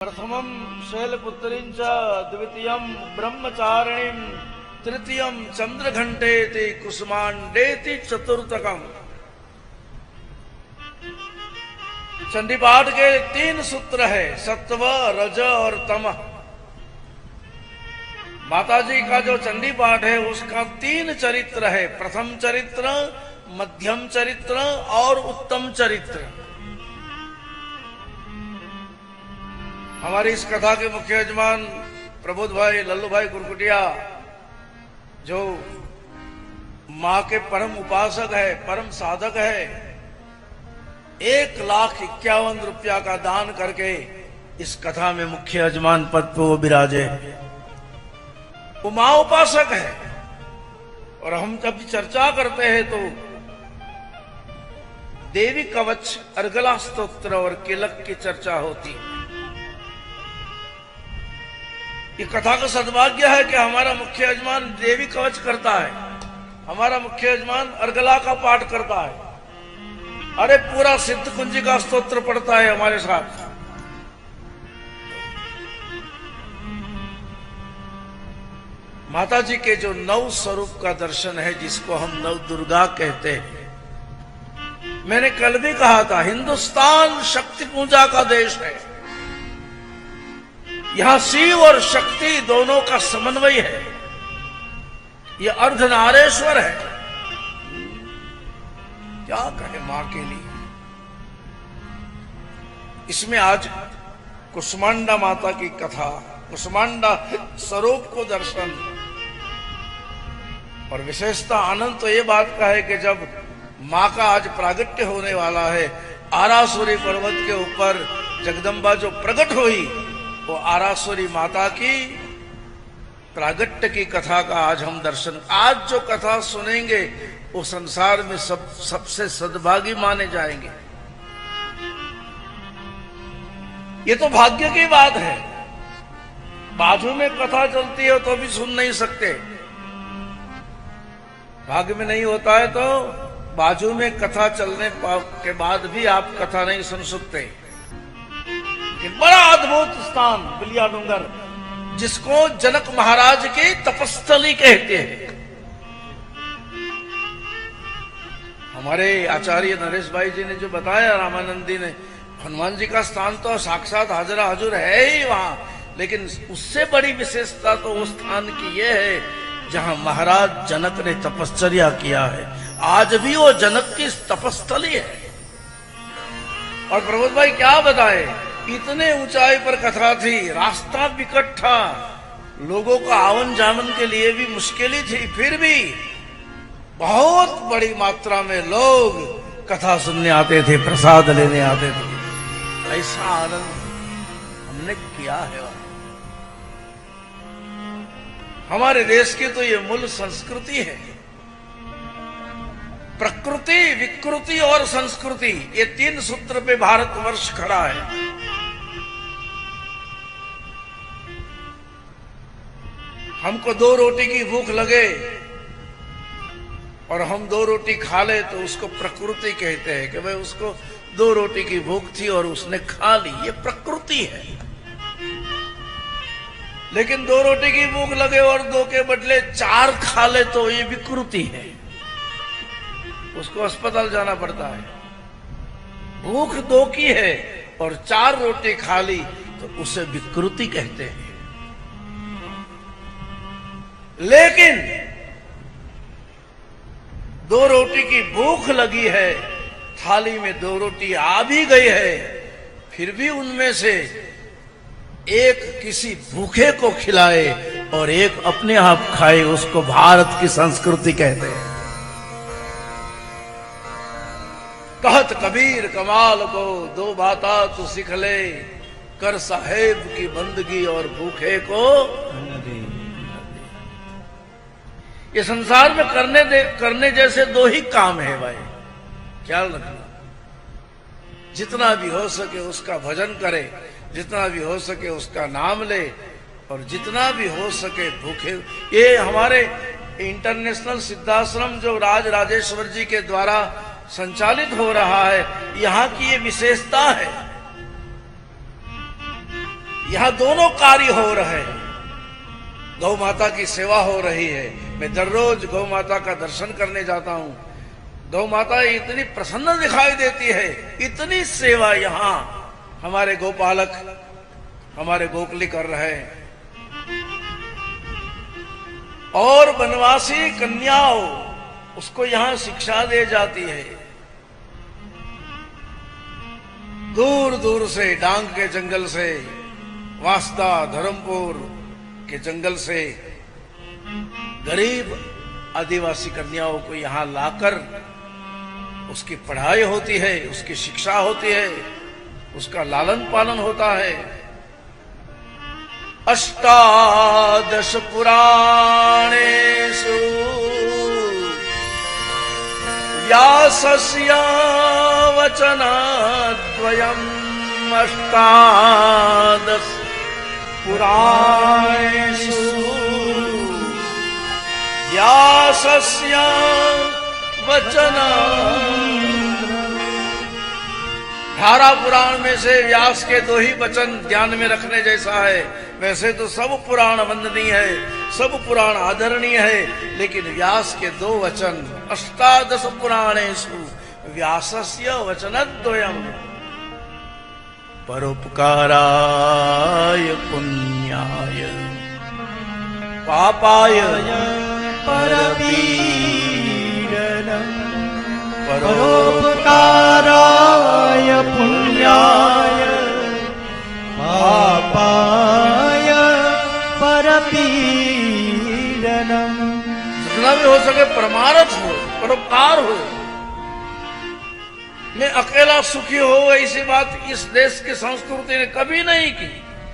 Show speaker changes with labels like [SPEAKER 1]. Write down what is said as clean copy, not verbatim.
[SPEAKER 1] प्रथमं शैलपुत्रीं च द्वितीयं ब्रह्मचारिणीं तृतीयं चंद्रघंटेति कुसुमांडेति चतुर्थकम्। चंडी पाठ के 3 सूत्र है, सत्व, रज और तम। माताजी का जो चंडी पाठ है उसका 3 चरित्र है, प्रथम चरित्र, मध्यम चरित्र और उत्तम चरित्र। हमारी इस कथा के मुख्य यजमान प्रबोध भाई, लल्लू भाई कुरकुटिया, जो मां के परम उपासक है, परम साधक है, 1,51,000 रुपया का दान करके इस कथा में मुख्य यजमान पद पे वो विराजे। वो मां उपासक है। और हम जब चर्चा करते हैं तो देवी कवच, अर्गला स्तोत्र और किलक की चर्चा होती है। ये कथा का सद्भाग्य है कि हमारा मुख्य यजमान देवी कवच करता है, हमारा मुख्य यजमान अर्गला का पाठ करता है, अरे पूरा सिद्ध कुंजी का स्तोत्र पढ़ता है हमारे साथ। माता जी के जो 9 स्वरूप का दर्शन है, जिसको हम 9 दुर्गा कहते हैं। मैंने कल भी कहा था, हिंदुस्तान शक्ति पूजा का देश है। यहां शिव और शक्ति दोनों का समन्वय है। यह अर्धनारेश्वर है। क्या कहे मां के लिए। इसमें आज कुसुमांडा माता की कथा, कुसुमांडा स्वरूप को दर्शन, और विशेषता आनंद तो ये बात का है कि जब मां का आज प्रागट्य होने वाला है, आरासुरी पर्वत के ऊपर जगदम्बा जो प्रकट हुई, वो आरासुरी माता की प्रागट्य की कथा का आज हम दर्शन, आज जो कथा सुनेंगे वो संसार में सबसे सद्भागी माने जाएंगे। ये तो भाग्य की बात है। बाजू में कथा चलती है तो भी सुन नहीं सकते, भाग्य में नहीं होता है तो बाजू में कथा चलने के बाद भी आप कथा नहीं सुन सकते। बड़ा अद्भुत स्थान बिलिया डूंगर, जिसको जनक महाराज की तपस्थली कहते हैं। हमारे आचार्य नरेश भाई जी ने जो बताया, रामानंदी ने, हनुमान जी का स्थान तो साक्षात हाजरा हजूर है ही वहां, लेकिन उससे बड़ी विशेषता तो उस स्थान की यह है जहां महाराज जनक ने तपश्चर्या किया है। आज भी वो जनक की तपस्थली है। और प्रबोध भाई क्या बताए, इतने ऊंचाई पर कथा थी, रास्ता विकट था, लोगों का आवन जावन के लिए भी मुश्किल थी, फिर भी बहुत बड़ी मात्रा में लोग कथा सुनने आते थे, प्रसाद लेने आते थे। ऐसा आनंद हमने किया है। हमारे देश की तो ये मूल संस्कृति है। प्रकृति, विकृति और संस्कृति, ये 3 सूत्र पे भारतवर्ष खड़ा है। हमको 2 रोटी की भूख लगे और हम 2 रोटी खा ले तो उसको प्रकृति कहते हैं कि भाई उसको 2 रोटी की भूख थी और उसने खा ली, ये प्रकृति है। लेकिन 2 रोटी की भूख लगे और 2 के बदले 4 खा ले तो ये विकृति है, उसको अस्पताल जाना पड़ता है। भूख 2 की है और 4 रोटी खा ली तो उसे विकृति कहते हैं। लेकिन 2 रोटी की भूख लगी है, थाली में 2 रोटी आ भी गई है, फिर भी उनमें से एक किसी भूखे को खिलाए और एक अपने आप खाए, उसको भारत की संस्कृति कहते हैं। कहत कबीर कमाल को 2 बाता तू सीख ले, कर साहेब की बंदगी और भूखे को। ये संसार में करने जैसे 2 ही काम है भाई, ख्याल रखना। जितना भी हो सके उसका भजन करे, जितना भी हो सके उसका नाम ले, और जितना भी हो सके भूखे। ये हमारे इंटरनेशनल सिद्धाश्रम जो राज राजेश्वर जी के द्वारा संचालित हो रहा है, यहाँ की ये विशेषता है। यहां दोनों कार्य हो रहे हैं। गौ माता की सेवा हो रही है। मैं दररोज गौ माता का दर्शन करने जाता हूं। गौ माता इतनी प्रसन्न दिखाई देती है, इतनी सेवा यहां हमारे गोपालक, हमारे गोकली कर रहे हैं। और वनवासी कन्याओं उसको यहां शिक्षा दे जाती है। दूर दूर से, डांग के जंगल से, वास्ता धर्मपुर के जंगल से गरीब आदिवासी कन्याओं को यहां लाकर उसकी पढ़ाई होती है, उसकी शिक्षा होती है, उसका लालन पालन होता है। अष्टादश पुराणेषु व्यासस्य वचनद्वयम् अष्टादश पुराणेषु व्यासस्य वचन। 18 पुराण में से व्यास के 2 ही वचन ध्यान में रखने जैसा है। वैसे तो सब पुराण वंदनीय है, सब पुराण आदरणीय है, लेकिन व्यास के 2 वचन, अष्टादश पुराणेषु व्यासस्य वचनद्वयम् परोपकाराय पुण्याय पापाय परपीडनम्।
[SPEAKER 2] परोपकाराय पुण्याय पापाय परपीडनम्।
[SPEAKER 1] जितना भी हो सके परमार्थ हो, परोपकार हो। मैं अकेला सुखी हो ऐसी बात इस देश की संस्कृति ने कभी नहीं की।